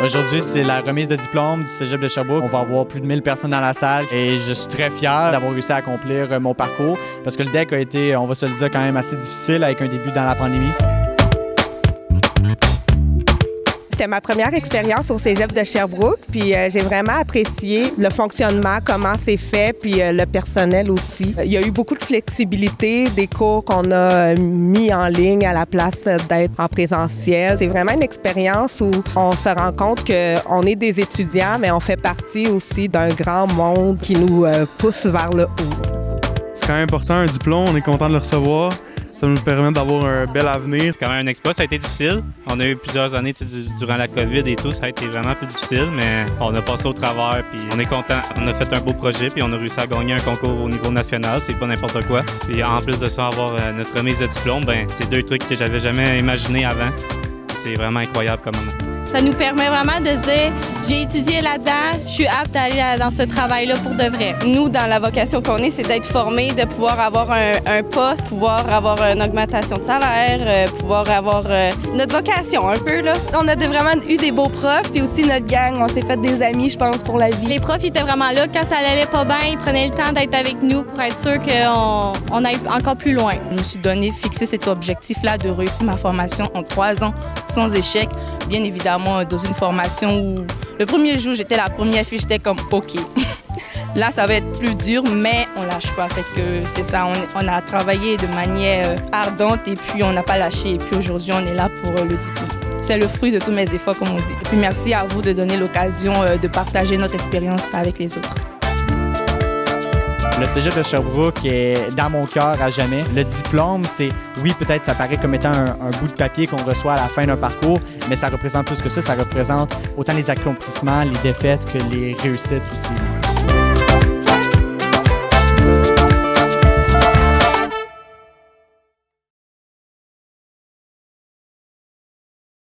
Aujourd'hui, c'est la remise de diplôme du Cégep de Sherbrooke. On va avoir plus de 1000 personnes dans la salle et je suis très fier d'avoir réussi à accomplir mon parcours parce que le DEC a été, on va se le dire, quand même assez difficile avec un début dans la pandémie. C'était ma première expérience au Cégep de Sherbrooke, puis j'ai vraiment apprécié le fonctionnement, comment c'est fait, puis le personnel aussi. Il y a eu beaucoup de flexibilité, des cours qu'on a mis en ligne à la place d'être en présentiel. C'est vraiment une expérience où on se rend compte qu'on est des étudiants, mais on fait partie aussi d'un grand monde qui nous pousse vers le haut. C'est quand même important, un diplôme, on est content de le recevoir. Ça nous permet d'avoir un bel avenir. C'est quand même un exploit, ça a été difficile. On a eu plusieurs années durant la COVID et tout, ça a été vraiment plus difficile, mais on a passé au travers puis on est content. On a fait un beau projet puis on a réussi à gagner un concours au niveau national, c'est pas n'importe quoi. Puis en plus de ça, avoir notre remise de diplôme, c'est deux trucs que j'avais jamais imaginé avant. C'est vraiment incroyable comme moment. Ça nous permet vraiment de dire j'ai étudié là-dedans, je suis apte à aller dans ce travail-là pour de vrai. Nous, dans la vocation qu'on est, c'est d'être formés, de pouvoir avoir un poste, pouvoir avoir une augmentation de salaire, pouvoir avoir notre vocation un peu, là. On a vraiment eu des beaux profs, puis aussi notre gang, on s'est fait des amis, je pense, pour la vie. Les profs étaient vraiment là. Quand ça allait pas bien, ils prenaient le temps d'être avec nous pour être sûr qu'on aille encore plus loin. Je me suis donné, fixé cet objectif-là de réussir ma formation en 3 ans sans échec. Bien évidemment, dans une formation où le premier jour, j'étais la première fille, j'étais comme OK. Là, ça va être plus dur, mais on lâche pas. Fait que c'est ça, on a travaillé de manière ardente et puis on n'a pas lâché. Et puis aujourd'hui, on est là pour le diplôme. C'est le fruit de tous mes efforts, comme on dit. Et puis merci à vous de donner l'occasion de partager notre expérience avec les autres. Le Cégep de Sherbrooke est dans mon cœur à jamais. Le diplôme, c'est, oui, peut-être ça paraît comme étant un bout de papier qu'on reçoit à la fin d'un parcours, mais ça représente plus que ça. Ça représente autant les accomplissements, les défaites que les réussites aussi.